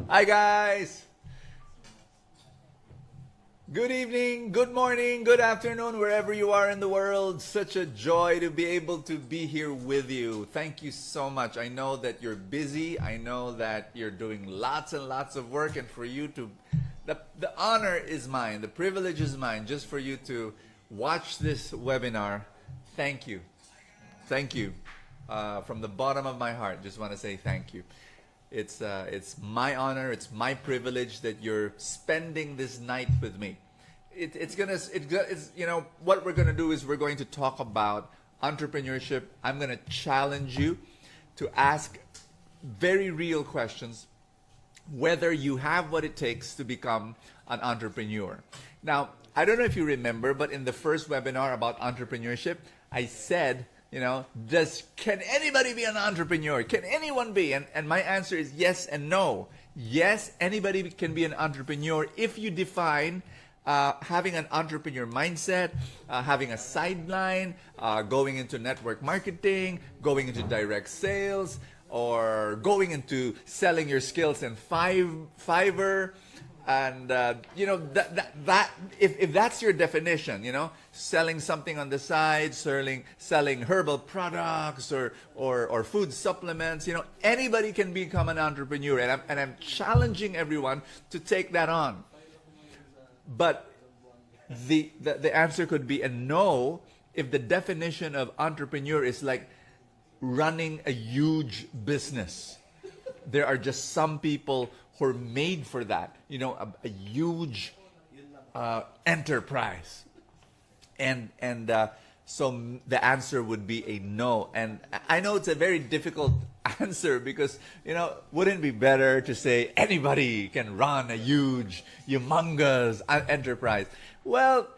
Hi, guys. Good evening, good morning, good afternoon, wherever you are in the world. Such a joy to be able to be here with you. Thank you so much. I know that you're busy. I know that you're doing lots and lots of work, and for you to, the honor is mine, the privilege is mine, just for you to watch this webinar. Thank you. Thank you. From the bottom of my heart, just want to say thank you. It's my honor, it's my privilege that you're spending this night with me. It's you know, what we're gonna do is we're going to talk about entrepreneurship. I'm gonna challenge you to ask very real questions, whether you have what it takes to become an entrepreneur. Now, I don't know if you remember, but in the first webinar about entrepreneurship, I said, you know, can anybody be an entrepreneur? Can anyone be? And my answer is yes and no. Yes, anybody can be an entrepreneur if you define having an entrepreneur mindset, having a sideline, going into network marketing, going into direct sales, or going into selling your skills in Fiverr. And you know, that if that's your definition, you know, selling something on the side, selling herbal products or food supplements, you know, anybody can become an entrepreneur, and I'm challenging everyone to take that on. But the answer could be a no if the definition of entrepreneur is like running a huge business. There are just some people who are made for that, you know, a huge enterprise. And so the answer would be a no. And I know it's a very difficult answer because, you know, wouldn't it be better to say anybody can run a huge, humongous enterprise? Well,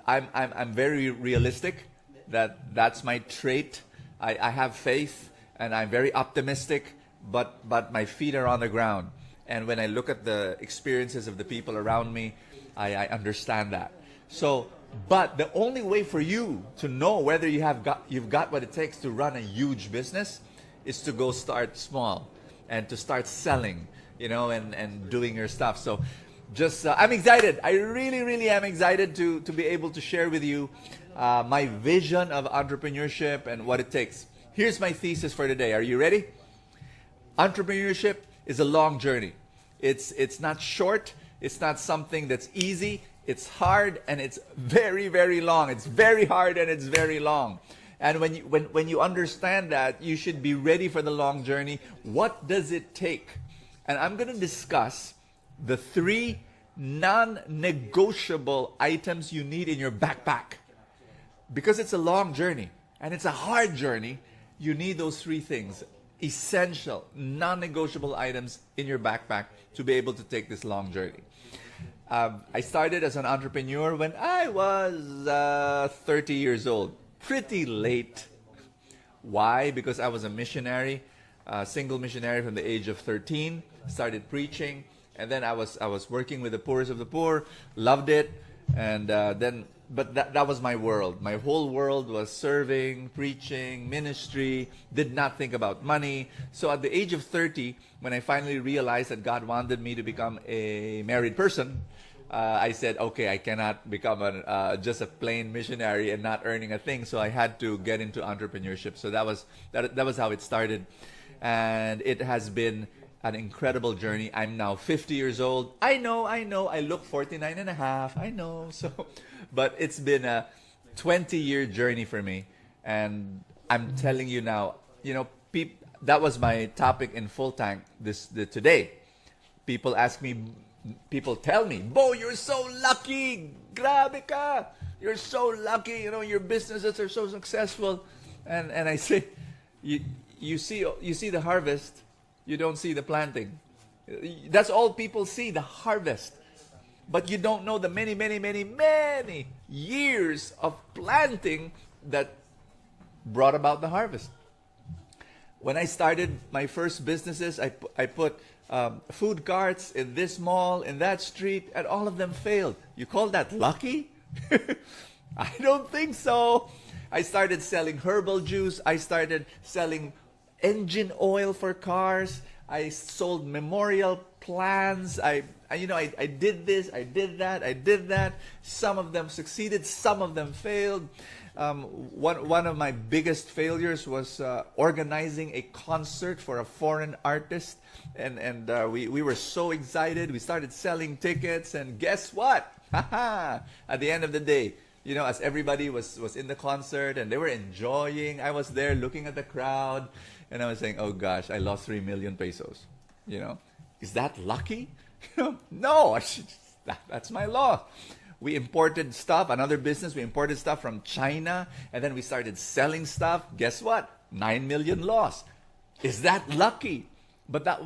I'm very realistic. That's my trait. I have faith and I'm very optimistic. But my feet are on the ground. And when I look at the experiences of the people around me, I understand that. So, but the only way for you to know whether you've got what it takes to run a huge business is to go start small and to start selling, you know, and doing your stuff. So just, I'm excited. I really, really am excited to be able to share with you my vision of entrepreneurship and what it takes. Here's my thesis for today. Are you ready? Entrepreneurship is a long journey. It's not short. It's not something that's easy. It's hard and it's very, very long. It's very hard and it's very long. And when you understand that, you should be ready for the long journey. What does it take? And I'm going to discuss the 3 non-negotiable items you need in your backpack. Because it's a long journey and it's a hard journey, you need those 3 things. Essential, non-negotiable items in your backpack to be able to take this long journey. I started as an entrepreneur when I was 30 years old. Pretty late. Why? Because I was a missionary, a single missionary from the age of 13. Started preaching, and then I was working with the poorest of the poor. Loved it, and but that was my world. My whole world was serving, preaching, ministry, did not think about money. So at the age of 30, when I finally realized that God wanted me to become a married person, I said, okay, I cannot become just a plain missionary and not earning a thing. So I had to get into entrepreneurship. So that was how it started. And it has been an incredible journey. I'm now 50 years old. I know, I look 49 and a half. I know. So, but it's been a 20-year journey for me. And I'm telling you now, you know, that was my topic in Full Tank today. People tell me, Bo, you're so lucky. Grabe ka. You're so lucky. You know, your businesses are so successful. And I say, you see the harvest. You don't see the planting. That's all people see, the harvest. But you don't know the many, many, many, many years of planting that brought about the harvest. When I started my first businesses, I put food carts in this mall, in that street, and all of them failed. You call that lucky? I don't think so. I started selling herbal juice. I started selling engine oil for cars. I sold memorial plans. I did this, I did that, I did that. Some of them succeeded, some of them failed. One of my biggest failures was organizing a concert for a foreign artist, and we were so excited. We started selling tickets, and guess what? At the end of the day, as everybody was in the concert and they were enjoying, I was there looking at the crowd, and I was saying, oh gosh, I lost 3 million pesos. Is that lucky? No, that's my loss. We imported stuff, another business, we imported stuff from China, and then we started selling stuff. Guess what? 9 million loss. Is that lucky? But that's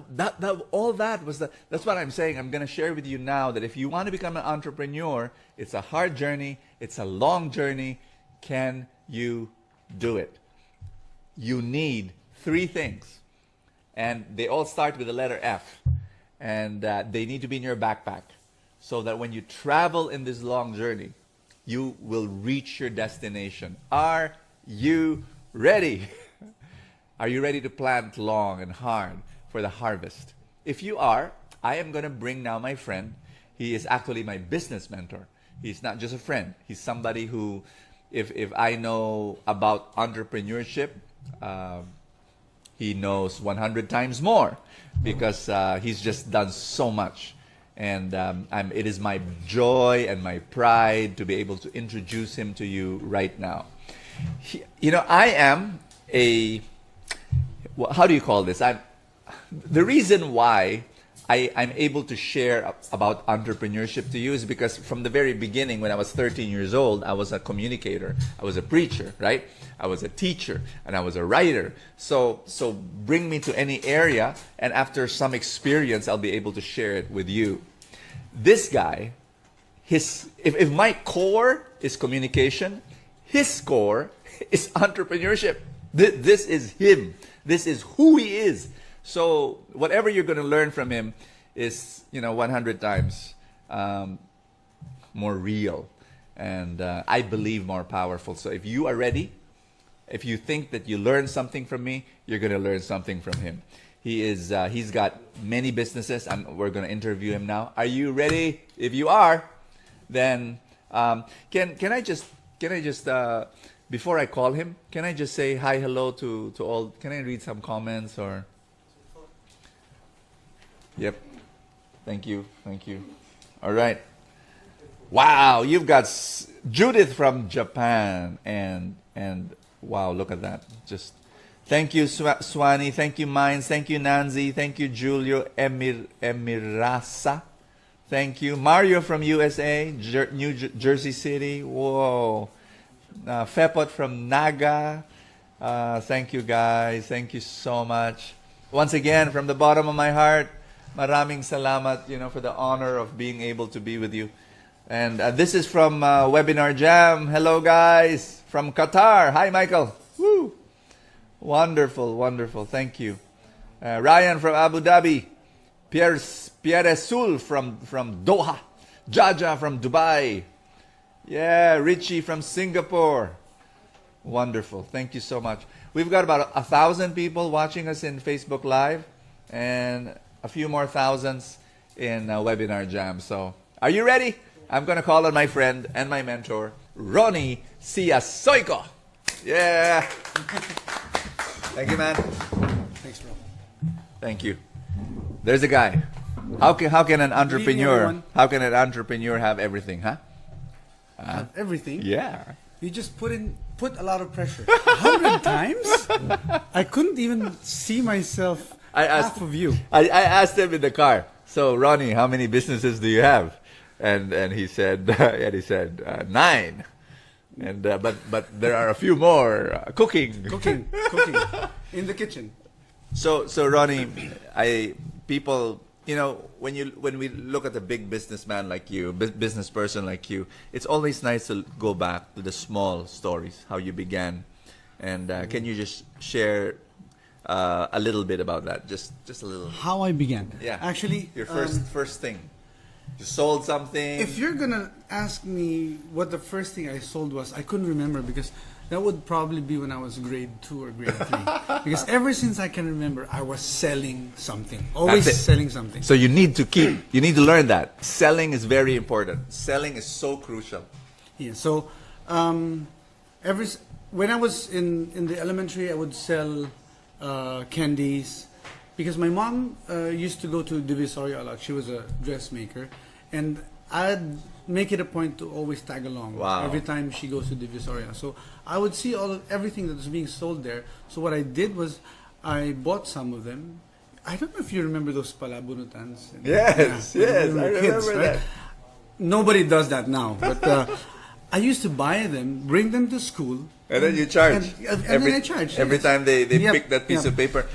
what I'm saying. I'm going to share with you now that if you want to become an entrepreneur, it's a hard journey, it's a long journey. Can you do it? You need 3 things, and they all start with the letter F, and they need to be in your backpack, so that when you travel in this long journey, you will reach your destination. Are you ready? Are you ready to plant long and hard for the harvest? If you are, I am going to bring now my friend. He is actually my business mentor. He's not just a friend. He's somebody who, if I know about entrepreneurship, he knows 100 times more, because he's just done so much. And it is my joy and my pride to be able to introduce him to you right now. I am how do you call this? The reason why I'm able to share about entrepreneurship to you is because from the very beginning, when I was 13 years old, I was a communicator. I was a preacher, right? I was a teacher, and I was a writer. So bring me to any area, and after some experience, I'll be able to share it with you. This guy, if my core is communication, his core is entrepreneurship. This is him. This is who he is. So whatever you're going to learn from him is, 100 times more real, and I believe more powerful. So if you are ready, if you think that you learn something from me, you're going to learn something from him. He's got many businesses, and we're going to interview him now. Are you ready? If you are, then can I just before I call him, can I just say hi, hello to all? Can I read some comments or? Yep. Thank you. All right. Wow, you've got Judith from Japan, and wow, look at that. Just thank you, Swani. Thank you, Mines. Thank you, Nanzi. Thank you, Julio Emirasa. Thank you, Mario from USA, New Jersey City. Whoa. Fepot from Naga. Thank you, guys. Thank you so much. Once again, from the bottom of my heart, maraming salamat, for the honor of being able to be with you. And this is from Webinar Jam. Hello, guys, from Qatar. Hi, Michael. Woo! Wonderful. Thank you. Ryan from Abu Dhabi. Pierre Sul from Doha. Jaja from Dubai. Yeah, Richie from Singapore. Wonderful. Thank you so much. We've got about 1,000 people watching us in Facebook Live, and a few more thousands in Webinar Jam. So, are you ready? I'm going to call on my friend and my mentor, Ronnie Siasoyco. Yeah. Thank you, man. Thanks, bro. Thank you. There's a guy. How can an entrepreneur have everything, huh? Have everything? Yeah. You just put a lot of pressure. 100 times? I couldn't even see myself. Half of you. I asked him in the car. So, Ronnie, how many businesses do you have? And he said 9. And but there are a few more cooking In the kitchen. So Ronnie, people, when we look at a big businessman like you, business person like you, it's always nice to go back to the small stories, how you began, and can you just share a little bit about that, just a little? How I began? Yeah, actually, your first thing. You sold something. If you're gonna ask me what the first thing I sold was, I couldn't remember because That would probably be when I was grade 2 or grade 3. Because ever since I can remember, I was selling something. Always selling something. So you need to learn that. Selling is very important. Selling is so crucial. Yeah, so when I was in the elementary, I would sell candies. Because my mom used to go to Divisoria a lot. She was a dressmaker. And I'd make it a point to always tag along every time she goes to Divisoria. So I would see everything that was being sold there. So what I did was I bought some of them. I don't know if you remember those palabunutans. Yes, I remember kids, that. Right? Nobody does that now. But I used to buy them, bring them to school. And then you charge. And then I charge. Every time they pick that piece of paper.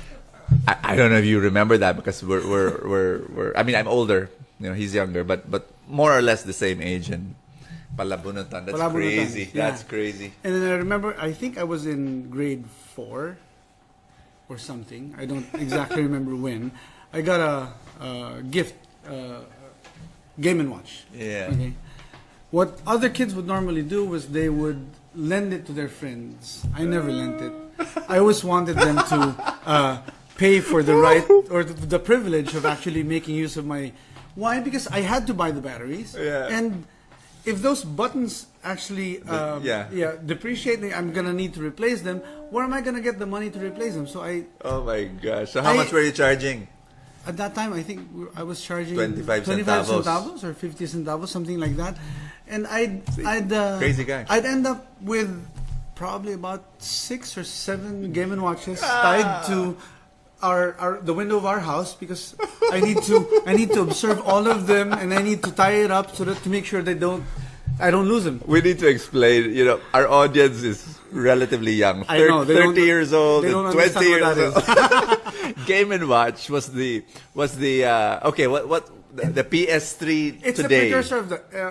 I don't know if you remember that because we're I mean, I'm older. You know, he's younger, but more or less the same age. And palabunutan, that's crazy. Yeah. That's crazy. And then I remember, I think I was in grade 4 or something. I don't exactly remember when. I got a gift, Game & Watch. Yeah. Okay. What other kids would normally do was they would lend it to their friends. I never lent it. I always wanted them to pay for the right or the privilege of actually making use of my... Why? Because I had to buy the batteries. Yeah. And if those buttons actually depreciate, I'm going to need to replace them. Where am I going to get the money to replace them? So Oh my gosh. So how much were you charging? At that time, I think I was charging 25 centavos or 50 centavos, something like that. And I'd crazy guy. I'd end up with probably about 6 or 7 Game & Watches tied to the window of our house because I need to observe all of them and I need to tie it up so that to make sure I don't lose them. We need to explain, you know, our audience is relatively young. 30 years old and 20 years old. Game & Watch was the okay, what the PS3 it's today. It's a precursor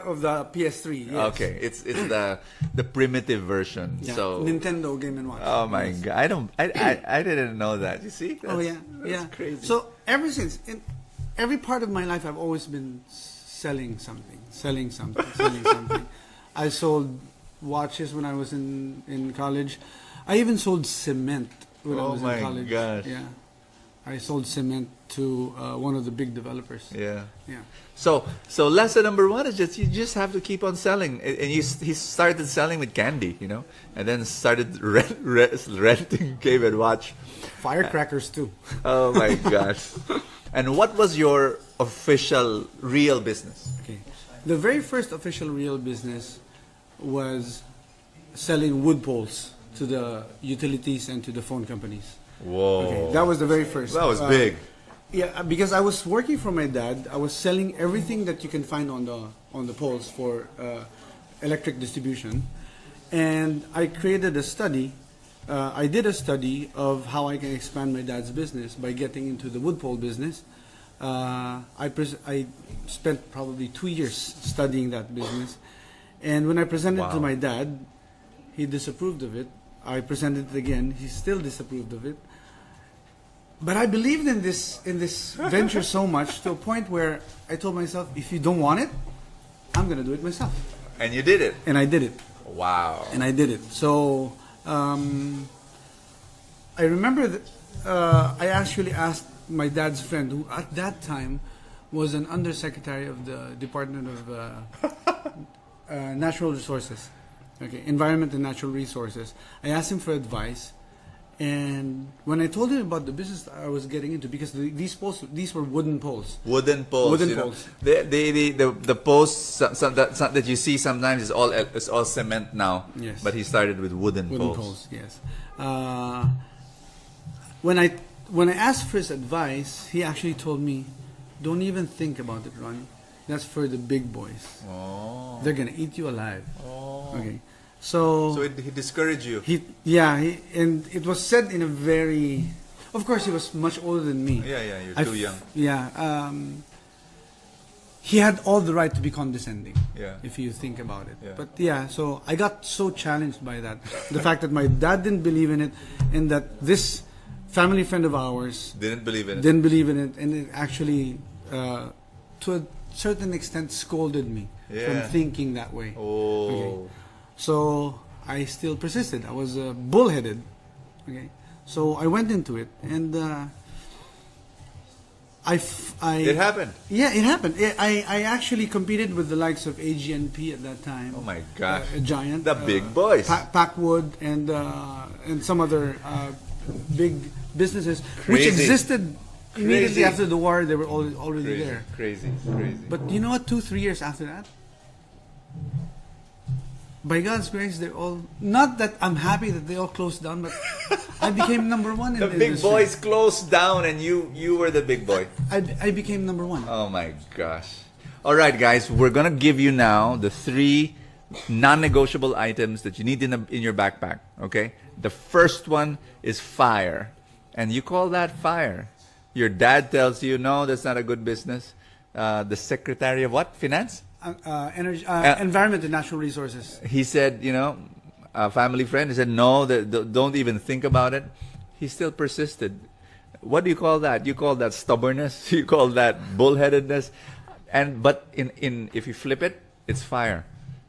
of the PS3. Yes. Okay, it's the primitive version. Yeah. So Nintendo Game & Watch. Oh my god, I didn't know that. You see? That's crazy. So ever since, in every part of my life, I've always been selling something. I sold watches when I was in college. I even sold cement when I was in college. Oh my gosh. Yeah. I sold cement to one of the big developers. Yeah. Yeah. So lesson number 1 is you just have to keep on selling. And he started selling with candy, you know, and then started renting Game & Watch. Firecrackers too. Oh my gosh. And what was your official real business? Okay. The very first official real business was selling wood poles to the utilities and to the phone companies. Whoa. Okay, that was the very first. That was big. Yeah, because I was working for my dad. I was selling everything that you can find on the poles for electric distribution, and I created a study. I did a study of how I can expand my dad's business by getting into the wood pole business. I spent probably 2 years studying that business, and when I presented it to my dad, he disapproved of it. I presented it again. He still disapproved of it. But I believed in this venture so much to a point where I told myself, if you don't want it, I'm going to do it myself. And you did it. And I did it. Wow. And I did it. So I remember that I actually asked my dad's friend, who at that time was an undersecretary of the Department of Natural Resources. Okay, Environment and Natural Resources. I asked him for advice, and when I told him about the business I was getting into, because these were wooden poles. Wooden poles. The posts that you see sometimes is all cement now. Yes. But he started with wooden poles. Yes. When I asked for his advice, he actually told me, "Don't even think about it, Ronnie. That's for the big boys. Oh. They're gonna eat you alive." Oh. Okay. So he discouraged you. And it was said in a very, of course he was much older than me. Yeah, you're too young. Yeah. He had all the right to be condescending. Yeah. If you think about it. Yeah. But yeah, so I got so challenged by that. The fact that my dad didn't believe in it, and that this family friend of ours didn't believe in it, and it actually, to a certain extent, scolded me from thinking that way. Oh. Okay. So I still persisted. I was bullheaded. Okay, so I went into it, and It happened. Yeah, it happened. I actually competed with the likes of AGNP at that time. Oh my gosh. A giant. The big boys. Packwood and some other big businesses which Crazy. existed immediately Crazy. after the war. They were already there. Crazy. But you know what? 2-3 years after that, by God's grace, they're all, not that I'm happy that they all closed down, but I became number one in The the big industry. boys closed down, and you were the big boy. I became number one. Oh my gosh. All right, guys, we're going to give you now the 3 non-negotiable items that you need in your backpack, okay? The first one is fire. And you call that fire. Your dad tells you, no, that's not a good business. The Secretary of what? Finance? Energy, environment and natural resources. He said, a family friend, he said, no, don't even think about it. He still persisted. What do you call that? You call that stubbornness? You call that bullheadedness? But if you flip it, it's fire.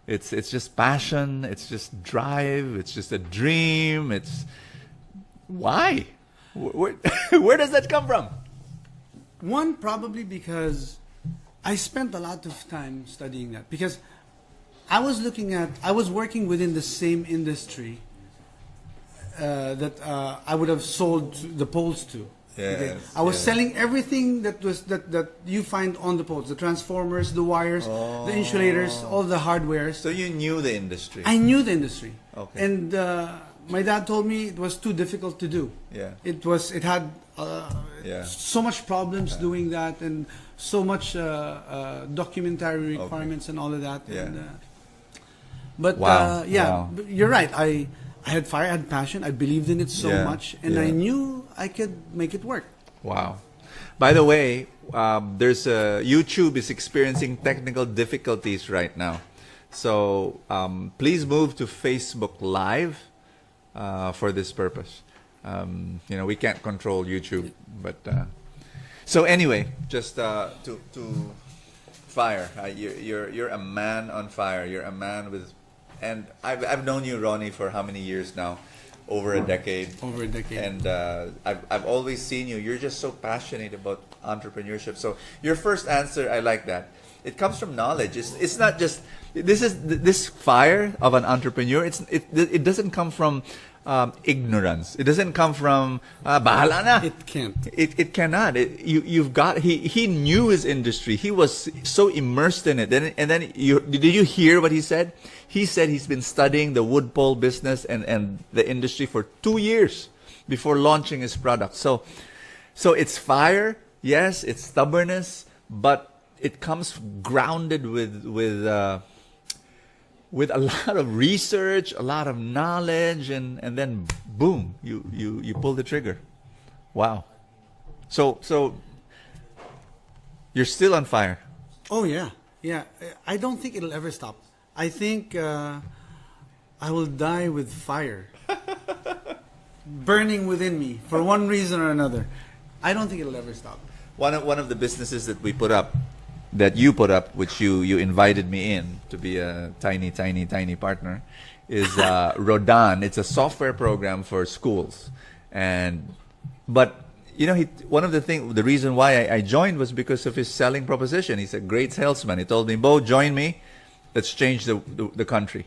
It's just passion. It's just drive. It's just a dream. Why? Where does that come from? One, probably because I spent a lot of time studying that, because I was working within the same industry that I would have sold the poles to. Okay? I was selling everything that you find on the poles: the transformers, the wires, the insulators, all the hardwares. So you knew the industry. I knew the industry. Okay. And my dad told me it was too difficult to do. Yeah. It had Yeah. so much problems doing that, and so much documentary requirements and all of that. Yeah. And, but Wow. yeah, Wow. you're right. I had fire, I had passion, I believed in it so Yeah. much, and Yeah. I knew I could make it work. Wow. By the way, YouTube is experiencing technical difficulties right now. So please move to Facebook Live for this purpose. We can't control YouTube, but so anyway, just to fire. You're a man on fire. You're a man with, and I've known you, Ronnie, for how many years now? Over a decade. Over a decade. And I've always seen you. You're just so passionate about entrepreneurship. So your first answer, I like that. It comes from knowledge. It's not just this fire of an entrepreneur. It doesn't come from ignorance. It doesn't come from bahala na. It can't. It cannot. He knew his industry. He was so immersed in it. Did you hear what he said? He said he's been studying the wood pole business and the industry for 2 years before launching his product. So it's fire, yes, it's stubbornness, but it comes grounded with a lot of research, a lot of knowledge, and then boom, you pull the trigger. Wow. So you're still on fire. Oh yeah. I don't think it'll ever stop. I think I will die with fire burning within me for one reason or another. I don't think it'll ever stop. One of the businesses that we put up, that you put up, which you invited me in to be a tiny partner, is Rodan. It's a software program for schools, but the reason why I joined was because of his selling proposition. He's a great salesman. He told me, "Bo, join me. Let's change the country."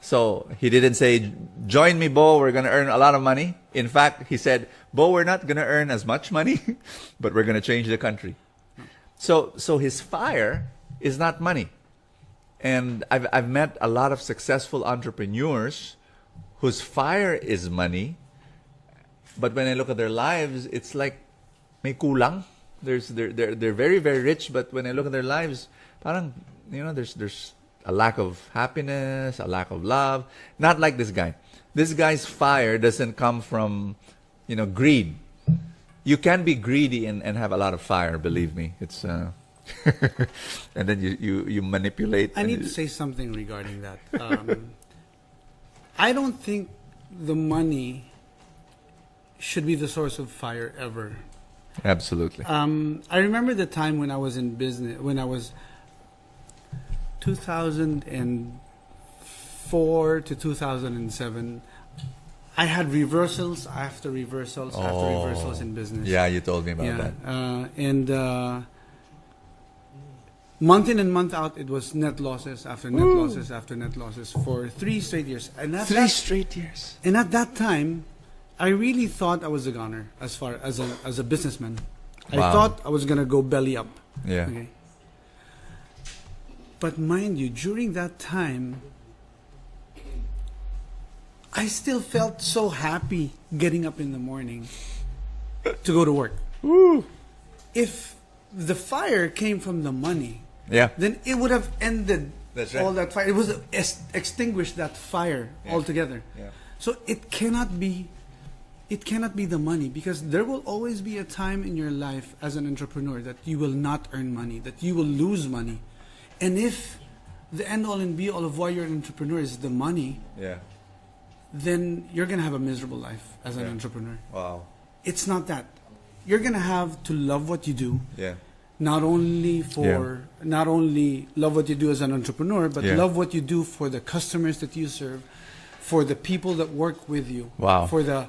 So he didn't say, "Join me, Bo, we're going to earn a lot of money." In fact, he said, "Bo, we're not going to earn as much money, but we're going to change the country." So his fire is not money. And I've met a lot of successful entrepreneurs whose fire is money, but when I look at their lives, it's like may kulang. They're very, very rich, but when I look at their lives, parang, there's a lack of happiness, a lack of love. Not like this guy. This guy's fire doesn't come from, greed. You can be greedy and have a lot of fire, believe me. It's and then you manipulate. I need to say something regarding that. I don't think the money should be the source of fire ever. Absolutely. I remember the time when I was in business, when I was 2005 2004 to 2007, I had reversals after reversals after reversals in business. Yeah, you told me about that. And month in and month out, it was net losses after net losses after net losses for 3 straight years. And at 3 straight years. And at that time, I really thought I was a goner as far as a businessman. I thought I was gonna go belly up. Yeah. Okay. But mind you, during that time, I still felt so happy getting up in the morning to go to work. Woo. If the fire came from the money, Yeah. then it would have ended That's right. all that fire. It was extinguished that fire altogether. Yeah. So it cannot be the money, because there will always be a time in your life as an entrepreneur that you will not earn money, that you will lose money. And if the end all and be all of why you're an entrepreneur is the money, Yeah. then you're going to have a miserable life as an entrepreneur. Wow. It's not that. You're going to have to love what you do. Yeah. Not only love what you do as an entrepreneur, but Yeah. love what you do for the customers that you serve, for the people that work with you, Wow. for the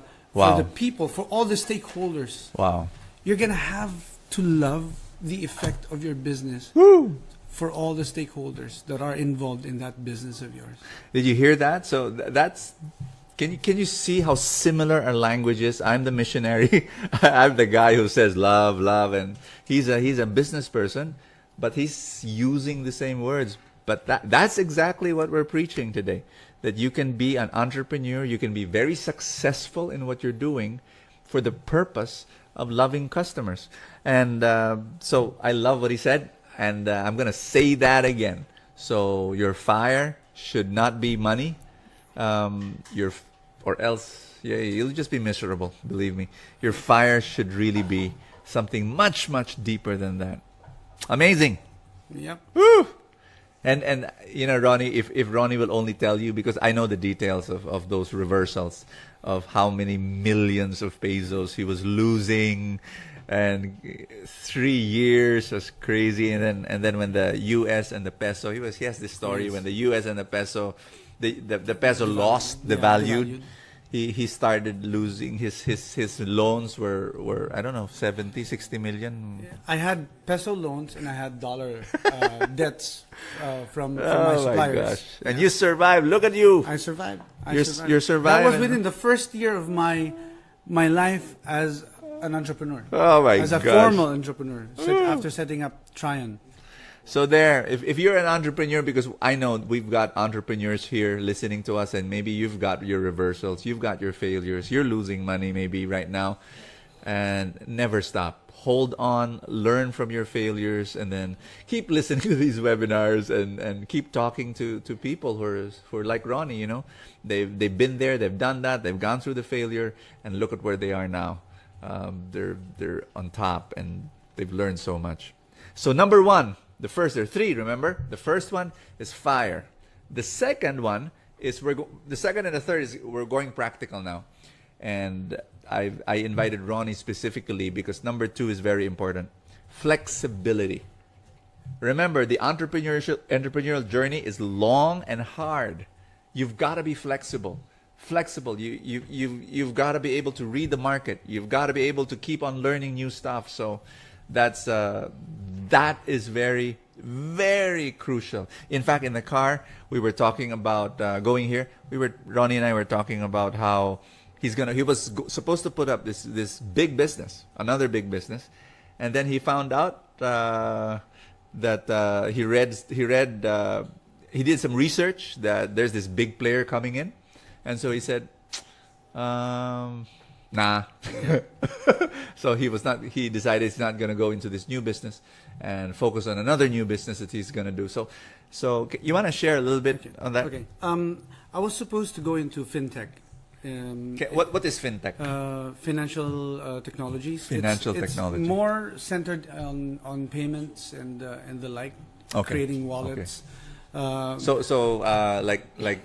people, for all the stakeholders. Wow. You're gonna have to love the effect of your business for all the stakeholders that are involved in that business of yours. Did you hear that? So that's. Can you see how similar our language is? I'm the missionary. I'm the guy who says love, love, and he's a business person, but he's using the same words. But that's exactly what we're preaching today. That you can be an entrepreneur, you can be very successful in what you're doing for the purpose of loving customers. And so I love what he said, and I'm going to say that again. So your fire should not be money. Or else, you'll just be miserable. Believe me, your fire should really be something much, much deeper than that. Amazing. Yep. Woo! And you know, Ronnie, if Ronnie will only tell you, because I know the details of those reversals, of how many millions of pesos he was losing, and 3 years was crazy. And then when the U.S. and the peso, he has this story when the U.S. and the peso. The peso lost the value. He started losing his loans were I don't know 70-60 million. I had peso loans and I had dollar debts from my suppliers. My gosh! And you survived. Look at you. I survived. You're surviving. That was within the first year of my life as an entrepreneur. Oh my gosh! As a formal entrepreneur, after setting up Tryon. So there, if you're an entrepreneur, because I know we've got entrepreneurs here listening to us, and maybe you've got your reversals, you've got your failures, you're losing money maybe right now, and never stop. Hold on, learn from your failures, and then keep listening to these webinars, and keep talking to people who are like Ronnie. You know, they've been there, they've done that, they've gone through the failure, and look at where they are now. They're on top, and they've learned so much. So number one. There are 3, remember? The first one is fire. The second one is the second and the third is we're going practical now. And I invited Ronnie specifically because number 2 is very important. Flexibility. Remember, the entrepreneurial journey is long and hard. You've got to be flexible. You've got to be able to read the market. You've got to be able to keep on learning new stuff. So that is very, very crucial. In fact, in the car, we were talking about going here. Ronnie and I were talking about how he was supposed to put up this big business, another big business, and then he found out that he did some research that there's this big player coming in, and so he said, nah. So he decided he's not going to go into this new business and focus on another new business that he's going to do. So you want to share a little bit on that? Okay. I was supposed to go into fintech. What is fintech? Financial technologies. Financial technology. It's more centered on payments and the like. Okay. Creating wallets. Okay. Like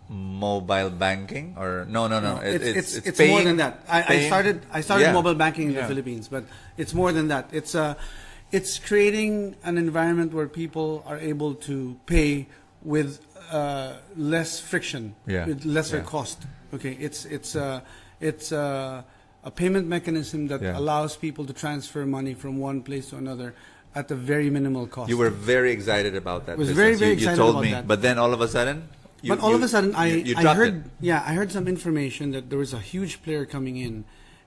mobile banking or no. It's more than that. I started mobile banking in the Philippines, but it's more than that. It's creating an environment where people are able to pay with less friction, Yeah. with lesser Yeah. cost. Okay, it's a payment mechanism that Yeah. allows people to transfer money from one place to another at a very minimal cost. You were very excited about that. Was business. very, very you excited told about me, that. but then all of a sudden, But all of a sudden, you I dropped heard, it. yeah, I heard some information that there was a huge player coming in,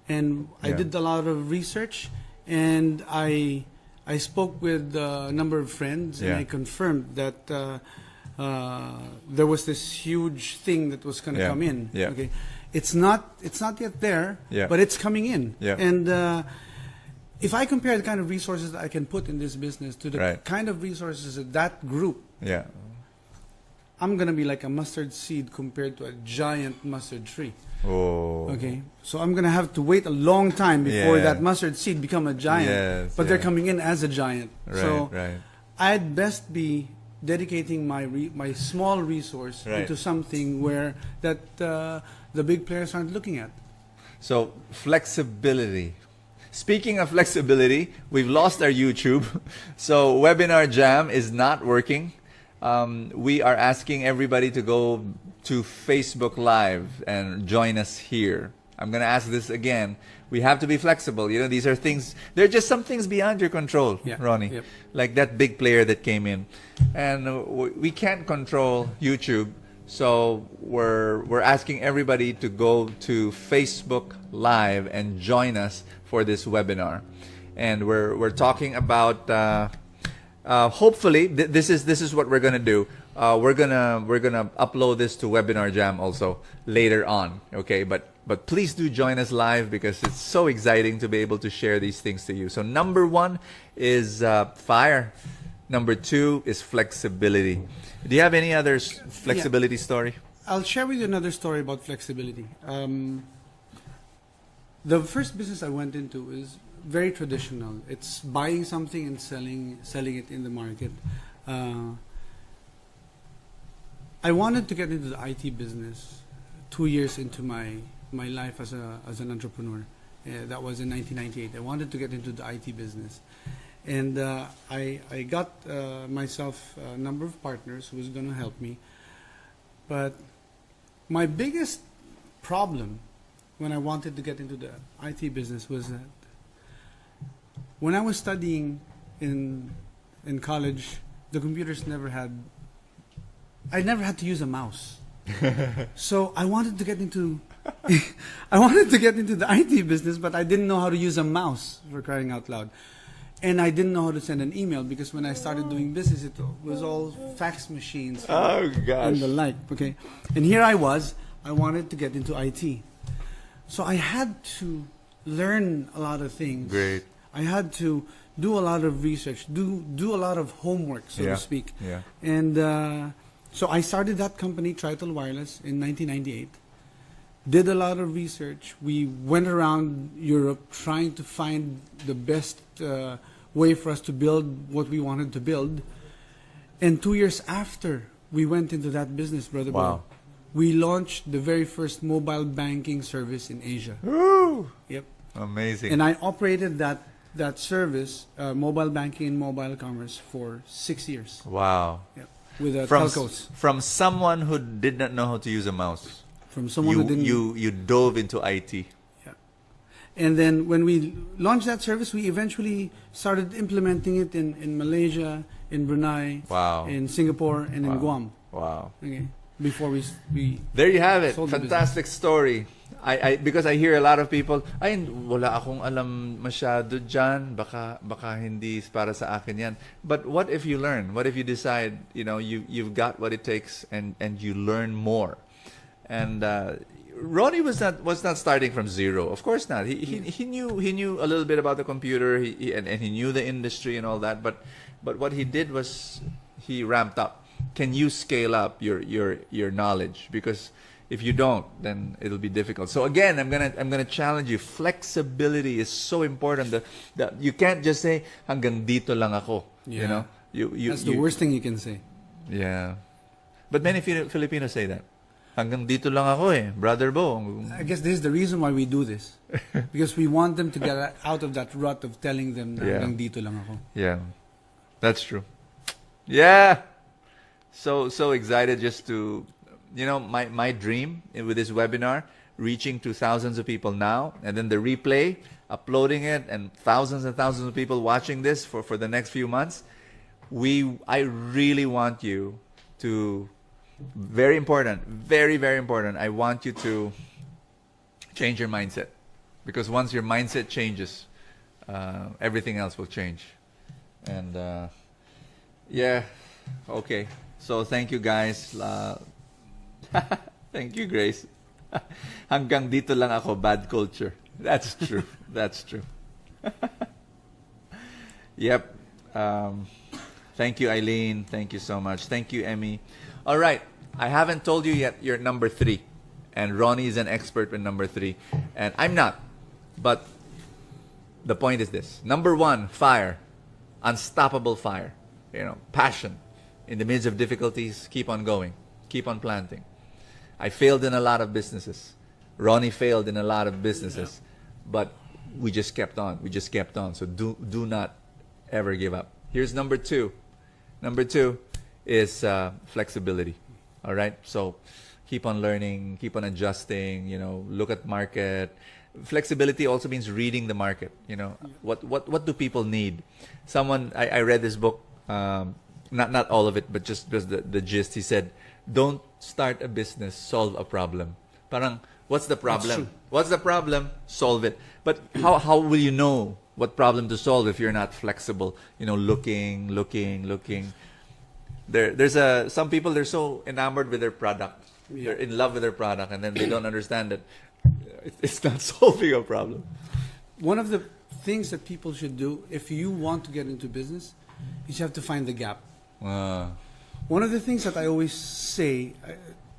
and I Yeah. did a lot of research, and I spoke with a number of friends, and Yeah. I confirmed that there was this huge thing that was going to Yeah. come in. Yeah. Okay, it's not yet there, Yeah. but it's coming in, Yeah. and. If I compare the kind of resources that I can put in this business to the Right. kind of resources that that group, Yeah. I'm going to be like a mustard seed compared to a giant mustard tree. Oh. Okay, so I'm going to have to wait a long time before Yeah. that mustard seed become a giant. Yes, but they're yeah. coming in as a giant. Right. So Right. I'd best be dedicating my small resource Right. into something where that the big players aren't looking at. So flexibility. Speaking of flexibility, we've lost our YouTube. So Webinar Jam is not working. We are asking everybody to go to Facebook Live and join us here. I'm going to ask this again. We have to be flexible. You know, these are things, they're just some things beyond your control, Yeah. Ronnie. Yep. Like that big player that came in. And we can't control YouTube. So we're asking everybody to go to Facebook Live and join us for this webinar. And we're talking about hopefully this is what we're gonna do. We're gonna upload this to Webinar Jam also later on. Okay, but please do join us live because it's so exciting to be able to share these things to you. So number 1 is fire. Number 2 is flexibility. Do you have any other flexibility story? I'll share with you another story about flexibility. The first business I went into is very traditional. It's buying something and selling it in the market. I wanted to get into the IT business 2 years into my life as an entrepreneur. That was in 1998. I wanted to get into the IT business. And I got myself a number of partners who was going to help me. But my biggest problem when I wanted to get into the IT business was that when I was studying in college, the computers I never had to use a mouse. So I wanted to get into the IT business, but I didn't know how to use a mouse, for crying out loud. And I didn't know how to send an email because when I started doing business, it was all fax machines Oh gosh. and the like. Okay, and here I wanted to get into IT, so I had to learn a lot of things. Great. I had to do a lot of research, do a lot of homework, so Yeah. to speak. Yeah. And so I started that company, Trital Wireless, in 1998. Did a lot of research. We went around Europe trying to find the best way for us to build what we wanted to build. And 2 years after we went into that business, Brother Wow. Bo, we launched the very first mobile banking service in Asia. Woo! Yep. Amazing. And I operated that service, mobile banking and mobile commerce, for 6 years. Wow. Yep. With From telcos. from someone who did not know how to use a mouse, From someone who didn't. you dove into IT. Yeah. And then when we launched that service, we eventually started implementing it in Malaysia, in Brunei, Wow. in Singapore, and in Guam. Wow. Okay. Before we There you have it. Sold the Fantastic story. Because I hear a lot of people, ay, wala akong alam masyado dyan. Baka hindi para sa akin yan. But what if you learn? What if you decide, you've got what it takes and you learn more? And Ronnie was not starting from zero. Of course not. He knew a little bit about the computer. And he knew the industry and all that. But what he did was he ramped up. Can you scale up your knowledge? Because if you don't, then it'll be difficult. So again, I'm gonna challenge you. Flexibility is so important. That you can't just say hanggang dito lang ako. Yeah. You know, That's the worst thing you can say. Yeah, but many Filipinos say that. Hanggang dito lang ako Brother Bo. I guess this is the reason why we do this. Because we want them to get out of that rut of telling them na Yeah. hanggang dito lang ako. Yeah, that's true. Yeah. so excited just to, my dream with this webinar, reaching to thousands of people now, and then the replay, uploading it, and thousands of people watching this for the next few months. I really want you to, very important, very, very important, I want you to change your mindset. Because once your mindset changes, everything else will change. And yeah, okay. So thank you guys. Thank you, Grace. Hanggang dito lang ako, bad culture. That's true. That's true. Yep. Thank you, Eileen. Thank you so much. Thank you, Emmy. All right. I haven't told you yet you're number 3. And Ronnie is an expert in number 3. And I'm not. But the point is this. Number 1, fire. Unstoppable fire. Passion. In the midst of difficulties, keep on going. Keep on planting. I failed in a lot of businesses. Ronnie failed in a lot of businesses. But we just kept on. We just kept on. So do not ever give up. Here's number 2. Number 2 is flexibility. All right? So keep on learning, keep on adjusting, look at market. Flexibility also means reading the market. What do people need? I read this book, not all of it, but just the gist. He said, don't start a business, solve a problem. Parang, what's the problem? What's the problem? Solve it. But how will you know what problem to solve if you're not flexible? Looking. There's some people, they're so enamored with their product. They're in love with their product, and then they don't understand that it's not solving a problem. One of the things that people should do if you want to get into business is you have to find the gap. One of the things that I always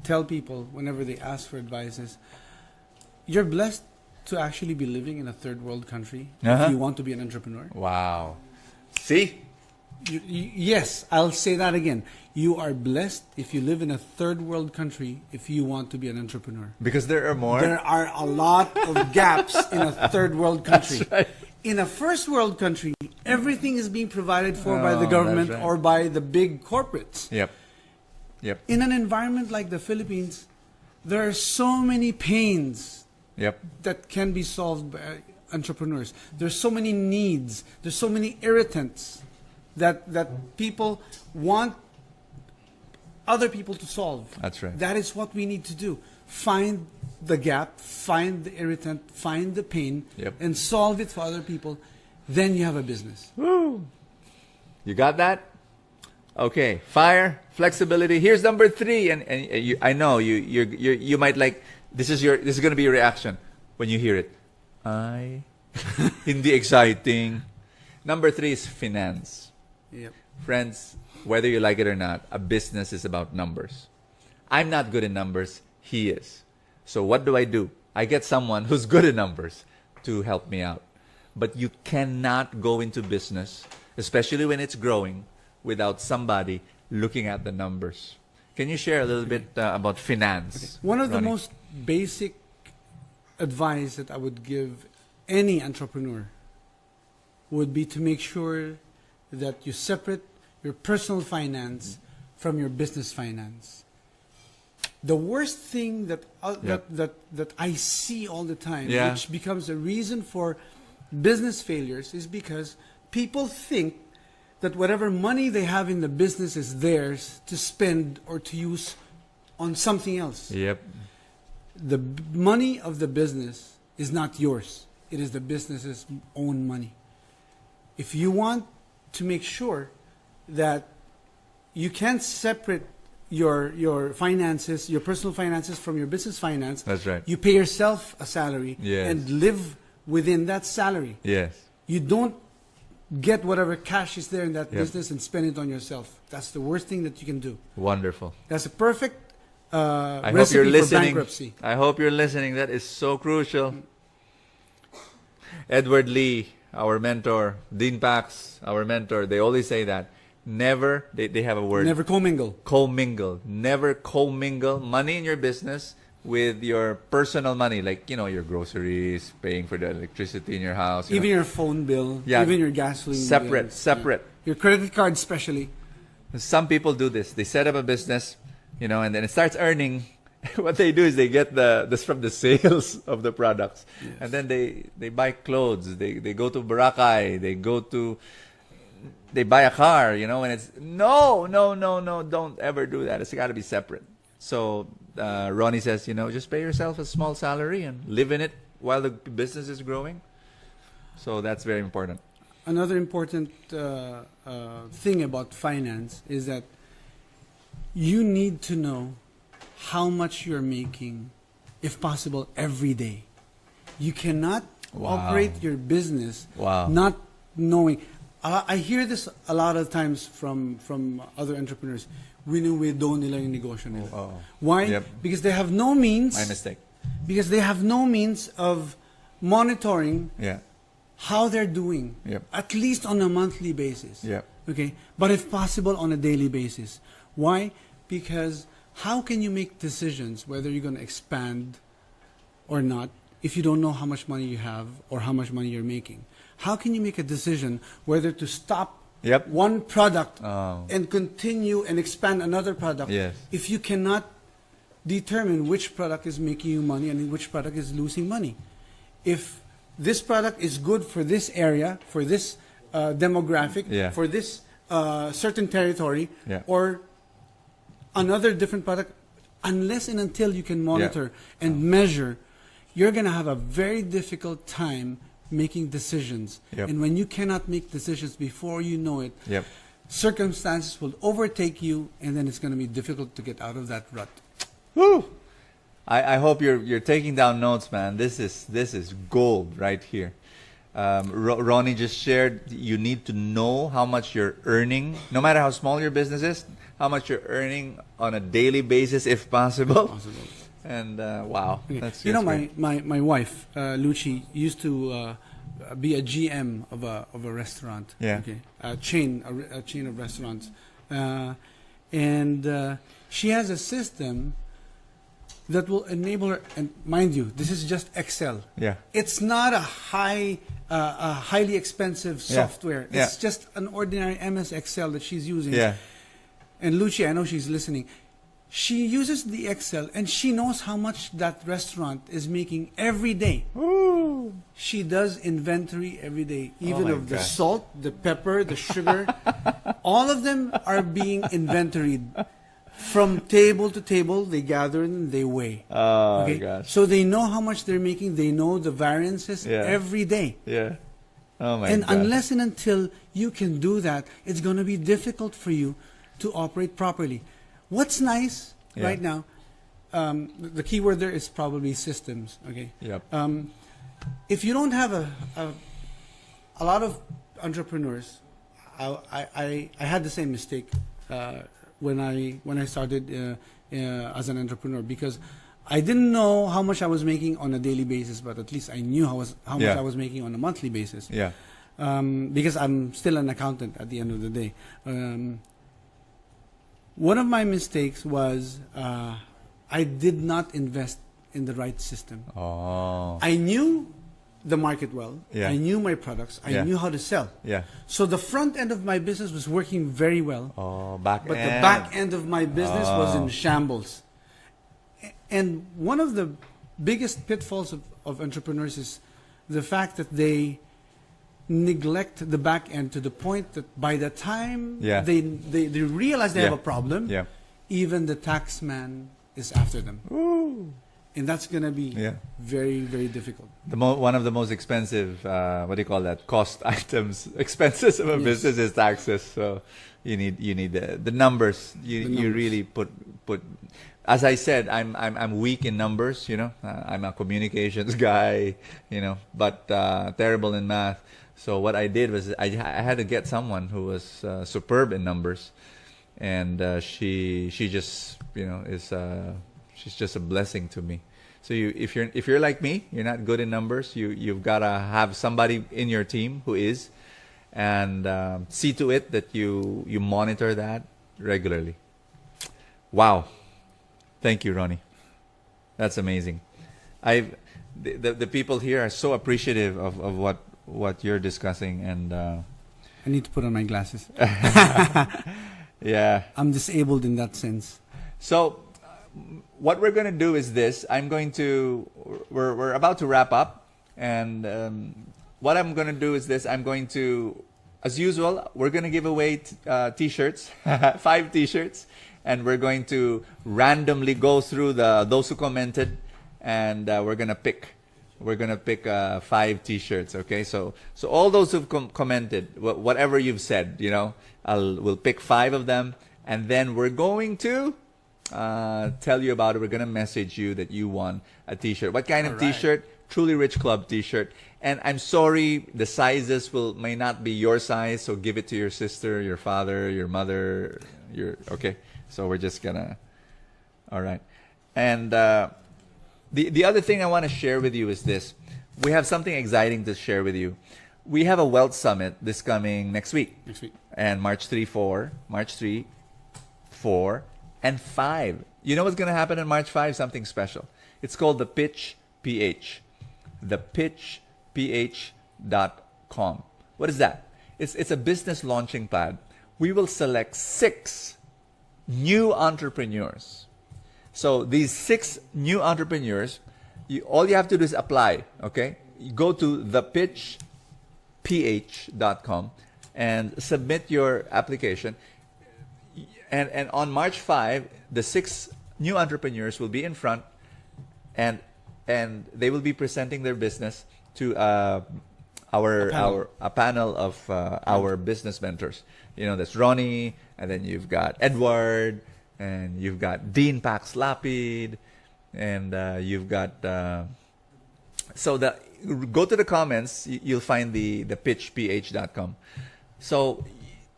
tell people whenever they ask for advice is, you're blessed to actually be living in a third world country if you want to be an entrepreneur. Wow. See? Yes, I'll say that again. You are blessed if you live in a third world country if you want to be an entrepreneur. Because there are more? There are a lot of gaps in a third world country. That's right. In a first world country, everything is being provided for by the government or by the big corporates. Yep. In an environment like the Philippines, there are so many pains that can be solved by entrepreneurs. There's so many needs. There's so many irritants that people want other people to solve. That's right. That is what we need to do. Find the gap, find the irritant, find the pain, and solve it for other people. Then you have a business. Woo! You got that? Okay. Fire, flexibility. Here's number 3, and I know you might like this is going to be your reaction when you hear it. Hindi exciting. Number 3 is finance. Friends, whether you like it or not, a business is about numbers. I'm not good in numbers. He is. So what do? I get someone who's good in numbers to help me out. But you cannot go into business, especially when it's growing, without somebody looking at the numbers. Can you share a little bit about finance? One of Ronnie? the most basic advice that I would give any entrepreneur would be to make sure that you separate your personal finance from your business finance. The worst thing that I see all the time, which becomes a reason for business failures, is because people think that whatever money they have in the business is theirs to spend or to use on something else. The money of the business is not yours. It is the business's own money. If you want to make sure that you can't separate your finances, your personal finances from your business finance. That's right. You pay yourself a salary and live within that salary. Yes. You don't get whatever cash is there in that business and spend it on yourself. That's the worst thing that you can do. Wonderful. That's a perfect I hope recipe you're for listening. bankruptcy. I hope you're listening. That is so crucial. Edward Lee, our mentor, Dean Pax, our mentor, they always say that. Never, they have a word. Never commingle. Commingle. Never commingle money in your business with your personal money, like, your groceries, paying for the electricity in your house. Even your phone bill, even your gasoline bill. Separate. Your credit card especially. Some people do this. They set up a business, you know, and then it starts earning. What they do is they get this from the sales of the products, Yes. and then they buy clothes. They go to Boracay. They buy a car, you know, and it's no, don't ever do that. It's got to be separate. So Ronnie says, you know, just pay yourself a small salary and live in it while the business is growing. So that's very important. Another important thing about finance is that you need to know how much you're making, if possible, every day. You cannot operate your business not knowing. I hear this a lot of times from other entrepreneurs. Winuwido nila yung negosyo nila. Why? Yep. Because they have no means. My mistake. Because they have no means of monitoring how they're doing, at least on a monthly basis. Okay, but if possible, on a daily basis. Why? Because how can you make decisions whether you're going to expand or not if you don't know how much money you have or how much money you're making? How can you make a decision whether to stop one product and continue and expand another product if you cannot determine which product is making you money and which product is losing money? If this product is good for this area, for this demographic, for this certain territory, or another different product, unless and until you can monitor and measure, you're going to have a very difficult time making decisions. And when you cannot make decisions before you know it, circumstances will overtake you, and then it's going to be difficult to get out of that rut. Woo! I hope you're taking down notes, man. This is gold right here. Ronnie just shared, you need to know how much you're earning, no matter how small your business is, how much you're earning on a daily basis, if possible. And wow, that's you know, my wife Lucy used to be a GM of a restaurant. Okay, a chain of restaurants, and she has a system that will enable her. And mind you, this is just Excel. It's not a highly expensive software. It's just an ordinary MS Excel that she's using. And Lucy, I know she's listening. She uses the Excel and she knows how much that restaurant is making every day. Ooh. She does inventory every day, even of the salt, the pepper, the sugar. All of them are being inventoried. From table to table, they gather and they weigh. Oh my gosh. So they know how much they're making. They know the variances every day. Oh my And gosh. unless and until you can do that, it's going to be difficult for you to operate properly. What's nice right now, the key word there is probably systems. Okay. If you don't have a lot of entrepreneurs, I had the same mistake when I started as an entrepreneur, because I didn't know how much I was making on a daily basis, but at least I knew how much I was making on a monthly basis. Because I'm still an accountant at the end of the day. One of my mistakes was I did not invest in the right system. I knew the market well. I knew my products. I knew how to sell. So the front end of my business was working very well. But the back end of my business was in shambles. And one of the biggest pitfalls of entrepreneurs is the fact that they neglect the back end to the point that by the time they realize they have a problem, even the tax man is after them. And that's going to be very, very difficult. One of the most expensive, what do you call that? Cost items, expenses of a business is taxes. So you need the numbers. You really put. As I said, I'm weak in numbers. You know, I'm a communications guy. You know, but terrible in math. So what I did was I had to get someone who was superb in numbers, and she just is. She's just a blessing to me. So if you're like me, you're not good in numbers. You've got to have somebody in your team who is, and see to it that you monitor that regularly. Wow, thank you, Ronnie. That's amazing. The people here are so appreciative of what you're discussing, and I need to put on my glasses. Yeah. I'm disabled in that sense. So what we're going to do is this. We're about to wrap up. And what I'm going to do is this. I'm going to, as usual, we're going to give away t-shirts, 5 t-shirts. And we're going to randomly go through those who commented. And we're going to pick 5 t-shirts. Okay. So all those who've commented, whatever you've said, we'll pick 5 of them. And then we're going to tell you about it. We're going to message you that you won a t-shirt. What kind of t-shirt? Truly Rich Club t-shirt. And I'm sorry, the sizes may not be your size, so give it to your sister, your father, your mother, okay. So we're just gonna, all right. And the other thing I want to share with you is this. We have something exciting to share with you. We have a Wealth Summit this coming next week. And March 3, 4, and 5. You know what's going to happen on March 5? Something special. It's called the Pitch PH. thepitchph.com. What is that? It's a business launching pad. We will select 6 new entrepreneurs. So these 6 new entrepreneurs, all you have to do is apply. Okay, you go to thepitchph.com and submit your application. And on March 5, the 6 new entrepreneurs will be in front, and they will be presenting their business to a panel of our business mentors. That's Ronnie, and then you've got Edward, and you've got Dean Pax Lapid, and you've got go to the comments. You'll find the pitchph.com. So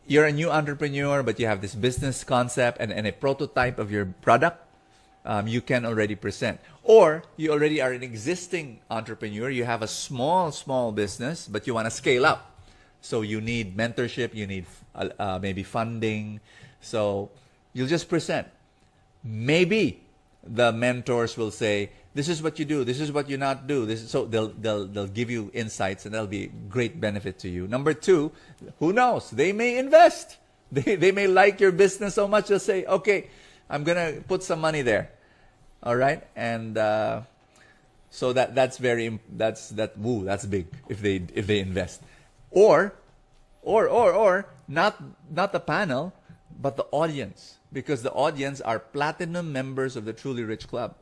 you're a new entrepreneur, but you have this business concept and a prototype of your product. You can already present. Or you already are an existing entrepreneur. You have a small business, but you want to scale up. So you need mentorship. You need maybe funding. So you'll just present. Maybe the mentors will say, this is what you do. This is what you not do. So they'll give you insights, and that'll be great benefit to you. Number 2, who knows? They may invest. They may like your business so much they'll say, okay, I'm gonna put some money there. All right, and so that's big if they invest, or not the panel, but the audience, because the audience are platinum members of the Truly Rich Club,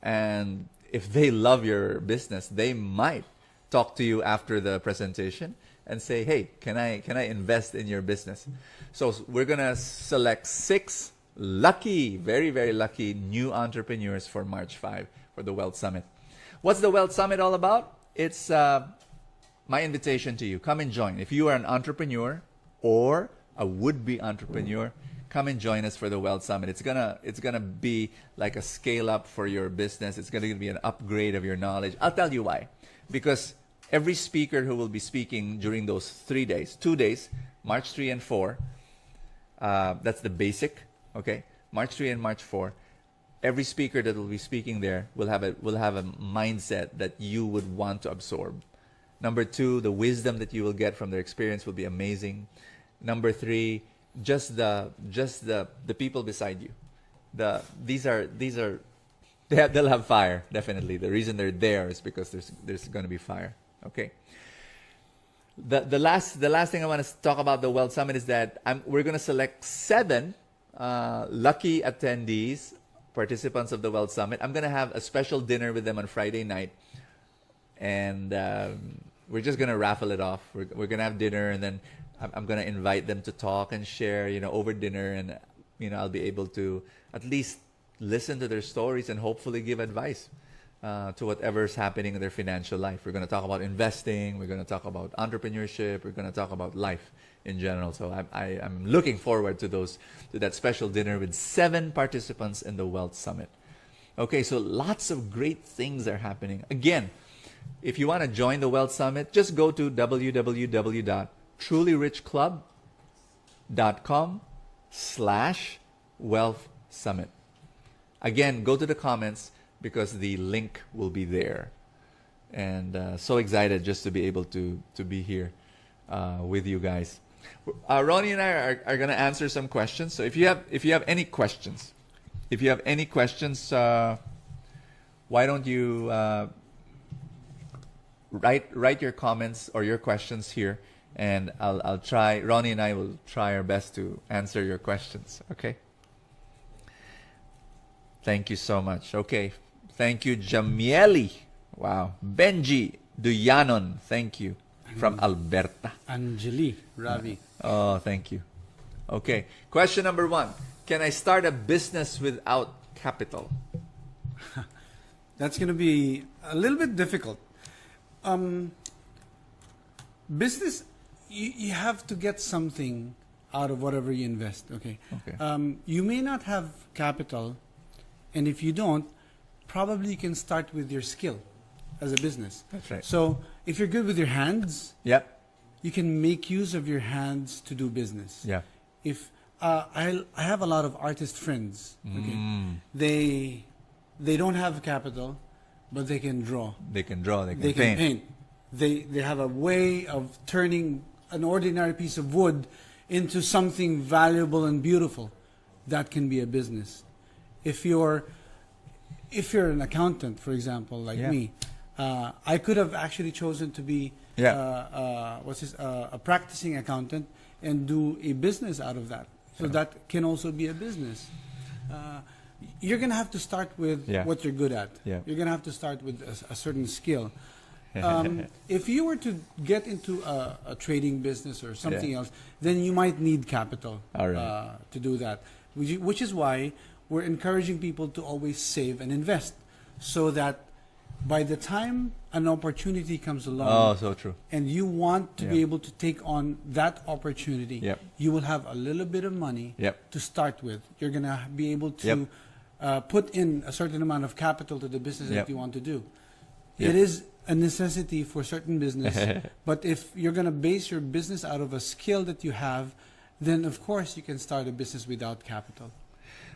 and if they love your business, they might talk to you after the presentation and say, hey, can I invest in your business? So we're gonna select 6 lucky, very, very lucky new entrepreneurs for March 5 for the Wealth Summit. What's the Wealth Summit all about? It's my invitation to you. Come and join. If you are an entrepreneur or a would-be entrepreneur, come and join us for the Wealth Summit. It's gonna be like a scale up for your business. It's gonna be an upgrade of your knowledge. I'll tell you why. Because every speaker who will be speaking during those 2 days, March 3 and 4, that's the basic. Okay, March 3 and March 4. Every speaker that will be speaking there will have a mindset that you would want to absorb. Number 2, the wisdom that you will get from their experience will be amazing. Number 3, just the people beside you. They'll have fire, definitely. The reason they're there is because there's going to be fire. Okay. The last thing I want to talk about the Wealth Summit is that we're going to select 7 lucky attendees, participants of the Wealth Summit. I'm going to have a special dinner with them on Friday night, and we're just going to raffle it off. We're going to have dinner, and then I'm going to invite them to talk and share, over dinner, and I'll be able to at least listen to their stories and hopefully give advice to whatever's happening in their financial life. We're going to talk about investing. We're going to talk about entrepreneurship. We're going to talk about life in general. So I'm looking forward to that special dinner with 7 participants in the Wealth Summit. Okay, so lots of great things are happening. Again, if you want to join the Wealth Summit, just go to www.trulyrichclub.com/Wealth Summit. Again, go to the comments because the link will be there. And so excited just to be able to be here with you guys. Ronnie and I are going to answer some questions. So if you have any questions, why don't you write your comments or your questions here, and I'll try. Ronnie and I will try our best to answer your questions. Okay. Thank you so much. Okay. Thank you, Jamieli. Wow. Benji Duyanon. Thank you. From Alberta. Anjali Ravi. Oh, thank you. Okay. Question number 1. Can I start a business without capital? That's going to be a little bit difficult. Business, you have to get something out of whatever you invest. Okay. You may not have capital, and if you don't, probably you can start with your skill as a business. That's right. So if you're good with your hands, Yep. you can make use of your hands to do business. Yeah. If I have a lot of artist friends. Okay. They don't have capital, but they can draw. They can draw. They They can can paint. They have a way of turning an ordinary piece of wood into something valuable and beautiful. That can be a business. If you're an accountant, for example, like Yeah. me, I could have actually chosen to be a practicing accountant and do a business out of that. So that can also be a business. You're going to have to start with what you're good at. Yeah. You're going to have to start with a certain skill. If you were to get into a trading business or something else, then you might need capital to do that. Which is why we're encouraging people to always save and invest, so that by the time an opportunity comes along, so true. and you want to be able to take on that opportunity, you will have a little bit of money to start with. You're going to be able to put in a certain amount of capital to the business that you want to do. It is a necessity for certain business, but if you're going to base your business out of a skill that you have, then of course you can start a business without capital.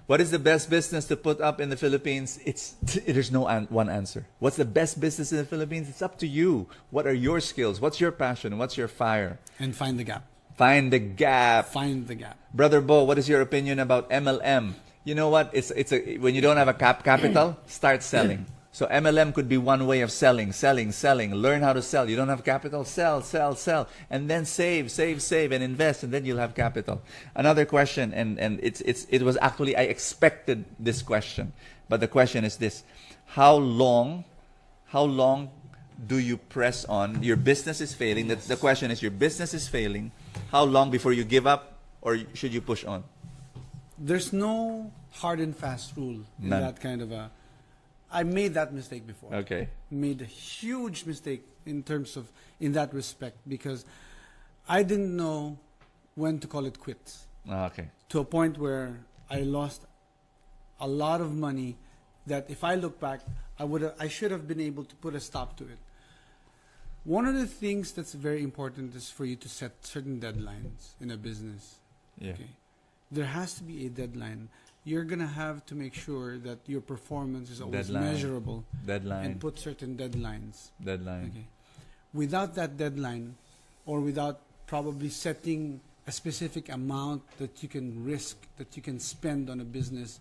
What is the best business to put up in the Philippines? There's no one answer. What's the best business in the Philippines? It's up to you. What are your skills? What's your passion? What's your fire? And find the gap. Find the gap. Find the gap. Brother Bo, what is your opinion about MLM? You know what? When you don't have a capital, start selling. So MLM could be one way of selling. Learn how to sell. You don't have capital, sell. And then save, and invest, and then you'll have capital. Another question, and it was actually, I expected this question. But the question is this: How long do you press on? Your business is failing. The question is, your business is failing. How long before you give up, or should you push on? There's no hard and fast rule in that kind of a... I made that mistake before. Okay. Made a huge mistake in that respect, because I didn't know when to call it quits. Okay. To a point where I lost a lot of money that if I look back, I should have been able to put a stop to it. One of the things that's very important is for you to set certain deadlines in a business. Yeah. Okay. There has to be a deadline. You're going to have to make sure that your performance is always measurable. And put certain deadlines. Okay. Without that deadline, or without probably setting a specific amount that you can risk, that you can spend on a business,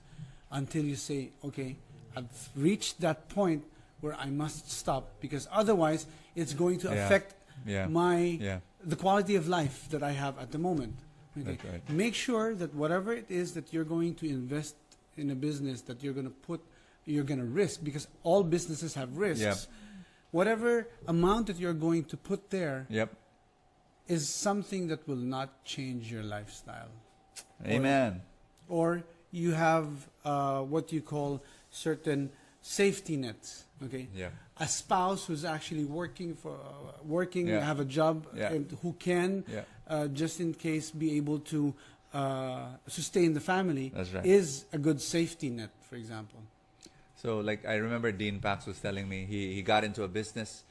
until you say, okay, I've reached that point where I must stop, because otherwise it's going to affect the quality of life that I have at the moment. Okay. That's right. Make sure that whatever it is that you're going to invest in a business, that you're going to risk, because all businesses have risks. Yep. Whatever amount that you're going to put there is something that will not change your lifestyle. Amen. Or you have what you call certain safety nets. Okay. Yeah. A spouse who's actually working, have a job, and who can, just in case, be able to sustain the family. That's right. Is a good safety net, for example. So, like, I remember Dean Pax was telling me he got into a business,